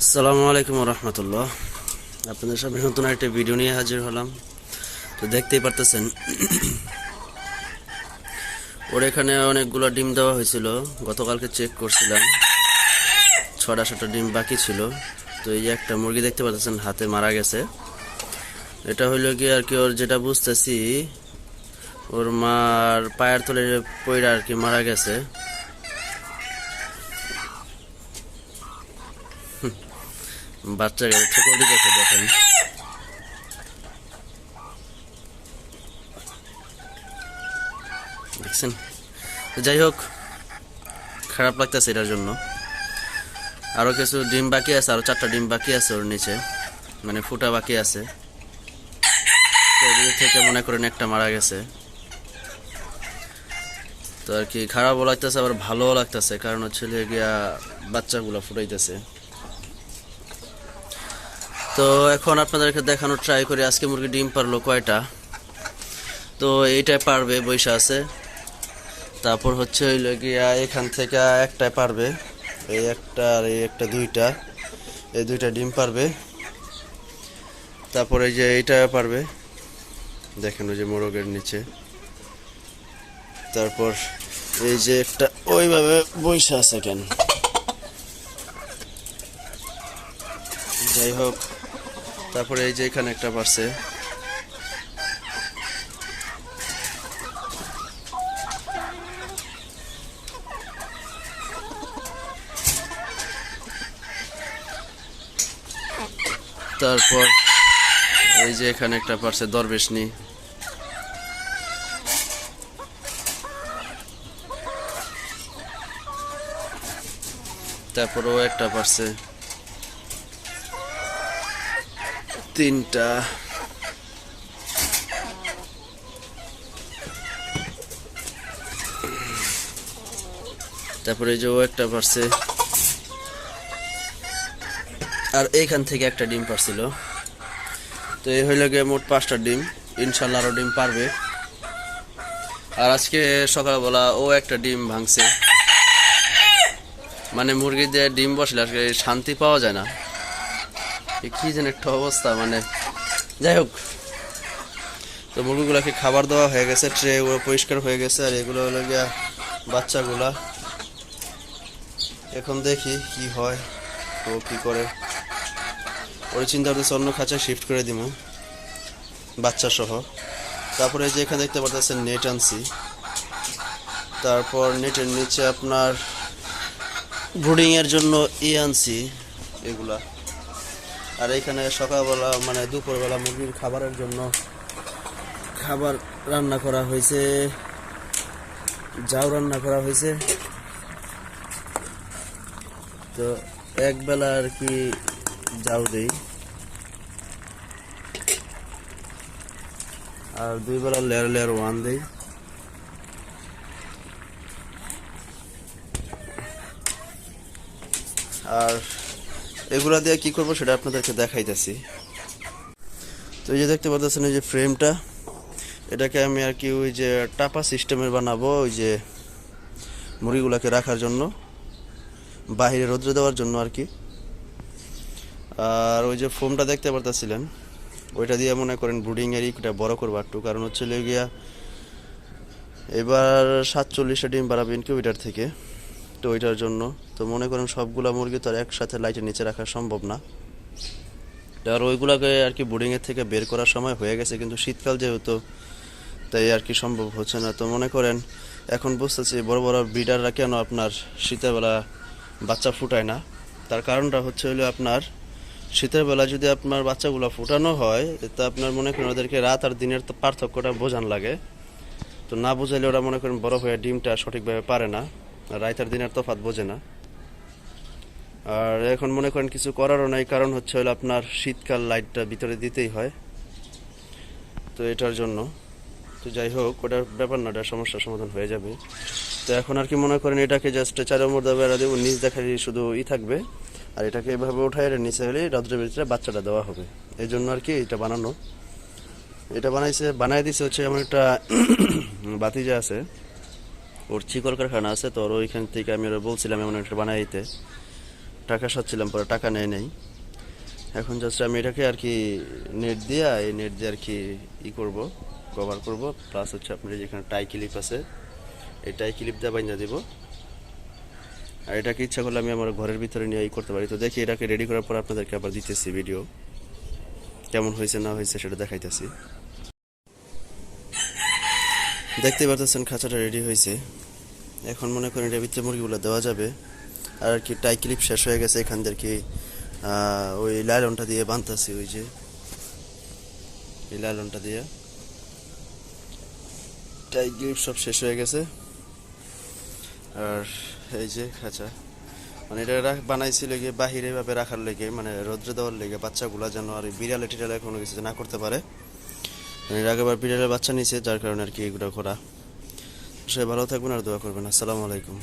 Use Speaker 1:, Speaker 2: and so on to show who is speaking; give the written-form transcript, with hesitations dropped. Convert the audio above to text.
Speaker 1: আসসালামু আলাইকুম রহমতুল্লাহ। আপনাদের সামনে নতুন একটা ভিডিও নিয়ে হাজির হলাম। তো দেখতেই পারতেছেন ওর এখানে অনেকগুলো ডিম দেওয়া হয়েছিল। গতকালকে চেক করছিলাম, 6টা ডিম বাকি ছিল। তো এই যে একটা মুরগি দেখতে পাচ্ছেন হাতে মারা গেছে। এটা হইলো কি আর কি, ওর যেটা বুঝতেছি ওর মার পায়ের তলে পইড়া আর কি মারা গেছে। বাচ্চা গেছে ঠেকল দিতেছে, দেখেন। দেখছেন? যাই হোক, খারাপ লাগতেছে এটার জন্য। আরো কিছু ডিম বাকি আছে, আরো 4টা ডিম বাকি আছে ওর নিচে, মানে ফুটা বাকি আছে। থেকে মনে করেন একটা মারা গেছে। তো আর কি খারাপও লাগতেছে আবার ভালোও লাগতেছে, কারণ হচ্ছে গিয়া বাচ্চাগুলো ফুটাইতেছে। তো এখন আপনাদেরকে দেখানোর ট্রাই করি আজকে মুরগি ডিম পারলো কয়টা। তো এইটাই পারবে, বৈশা আছে। তারপর হচ্ছে হইল গিয়া এখান থেকে একটাই পারবে, এই একটা আর এই একটা, দুইটা, এই দুইটা ডিম পারবে। তারপর এই যে এইটা পারবে, দেখেন ওই যে মোরগের নিচে। তারপর এই যে একটা ওইভাবে বৈশা আছে কেন। যাই হোক, তারপরে এই যে এখানে একটা পারছে। তারপর এই যে এখানে একটা পারছে দরবেশনি। তারপরও একটা পারছে, 3টা। তারপরে এই যে ও একটা পারছে, আর এইখান থেকে একটা ডিম পারছিল। তো এই হইল গিয়ে মোট 5টা ডিম। ইনশাল্লাহ আরো ডিম পারবে। আর আজকে সকালবেলা ও একটা ডিম ভাঙছে। মানে মুরগি দিয়ে ডিম বসলে আজকে শান্তি পাওয়া যায় না, কি যেন একটা অবস্থা। মানে যাই হোক, তো মুরগিগুলোকে খাবার দেওয়া হয়ে গেছে, ট্রে গুলো পরিষ্কার হয়ে গেছে। আর এগুলো হলো গিয়া বাচ্চাগুলা। এখন দেখি কি হয়, ও কি করে। ওর চিন্তা করতেছে অন্য খাঁচায় শিফট করে দিব বাচ্চা সহ। তারপরে যে এখানে দেখতে পাচ্ছেন নেট আনছি। তারপর নেটের নিচে আপনার ব্রুডিং এর জন্য আনছি এগুলা। আর এখানে সকালবেলা মানে দুপুরবেলা মুরগির খাবারের জন্য খাবার রান্না করা হয়েছে, জাউ রান্না করা হয়েছে। তো এক বেলা আর কি জাউ দেই, আর 2 বেলা লেয়ার লেয়ার 1 দেই। আর এগুলা দিয়ে কি করবো সেটা আপনাদেরকে দেখাইতেছি। তো এই যে দেখতে পাচ্ছেন এই যে ফ্রেমটা, এটাকে আমি আর কি ওই যে টাপা সিস্টেমের বানাবো, ওই যে মুরগিগুলাকে রাখার জন্য, বাহিরে রোদ্রে দেওয়ার জন্য আর কি। আর ওই যে ফোমটা দেখতে পারতেছিলেন, ওইটা দিয়ে মনে করেন ব্রুডিং এর ইটা বড় করবো একটু। কারণ হচ্ছে গিয়া এবার 47টা ডিম বাড়াবে ইনকিউবেটর থেকে, তো ওইটার জন্য। তো মনে করেন সবগুলা মুরগি তো আর একসাথে লাইটের নিচে রাখা সম্ভব না। আর ওইগুলাকে আর কি ব্রুডিং এর থেকে বের করার সময় হয়ে গেছে, কিন্তু শীতকাল যেহেতু, তাই আর কি সম্ভব হচ্ছে না। তো মনে করেন এখন বুঝতেছি বড় বড় ব্রিডাররা কেন আপনার শীতের বেলা বাচ্চা ফুটায় না। তার কারণটা হচ্ছে হলো আপনার শীতের বেলা যদি আপনার বাচ্চাগুলো ফুটানো হয়, তা আপনার মনে করেন ওদেরকে রাত আর দিনের তো পার্থক্যটা বোঝান লাগে। তো না বুঝাইলে ওরা মনে করেন বড় হয়ে ডিমটা সঠিকভাবে পারে না, রাত আর দিনের তফাৎ বোঝে না। আর এখন মনে করেন কিছু করারও নাই, কারণ হচ্ছে হলো আপনার শীতকাল লাইটটা ভিতরে দিতেই হয়, তো এটার জন্য। তো যাই হোক, ওটার ব্যাপার না, ওটার সমস্যার সমাধান হয়ে যাবে। তো এখন আর কি মনে করেন এটাকে জাস্ট 4 মুর্দা বেড়া দেবো, নিচ দেখালি শুধু থাকবে। আর এটাকে এভাবে উঠায় নিচে হলে রৌদ্রের ভিতরে বাচ্চাটা দেওয়া হবে। এই জন্য আর কি এটা বানানো। এটা বানাই দিছে হচ্ছে এমন একটা বাতিজা আছে, ওর চিকল কারখানা আছে। তো ওইখান থেকে আমি ওরা বলছিলাম এমন একটা বানাই দিতে। টাকা সাচ্ছিলাম, পরে টাকা নেয় নাই। এখন জাস্ট আমি এটাকে আর কি নেট দিয়ে, এই নেট দিয়ে আর কি করব, কভার করব। প্লাস হচ্ছে আপনার যেখানে টাই ক্লিপ আছে, এই টাই ক্লিপ দিয়ে বাইন্ধা দিব। আর এটাকে ইচ্ছা করলে আমি আমার ঘরের ভিতরে নিয়ে করতে পারি। তো দেখি এটাকে রেডি করার পর আপনাদেরকে আবার দিতেছি ভিডিও, কেমন হয়েছে না হয়েছে সেটা দেখাইতেছি। দেখতে পারতেছেন খাঁচাটা রেডি হয়েছে। এখন মনে করেন এটার ভিতরে মুরগিগুলো দেওয়া যাবে। আর কি টাই ক্লিপ শেষ হয়ে গেছে, এখান থেকে কি ওই লাইলনটা দিয়ে বাঁধতেছি, ওই যে এই লাইলনটা দিয়ে টাই ক্লিপ সব শেষ হয়ে গেছে। আর এই যে খাঁচা, মানে এটা বানাইছিল গিয়ে বাহিরে ভাবে রাখার লেগে, মানে রোদ্রে দেওয়ার লেগে বাচ্চাগুলা যেন আর বিড়ালে টিড়ালে কোনো কিছু না করতে পারে। মানে এর আগেবার বিড়ালের বাচ্চা নিয়েছে, যার কারণে আর কি এগুলো করা। সবাই ভালো থাকবেন আর দোয়া করবেন। আসসালামু আলাইকুম।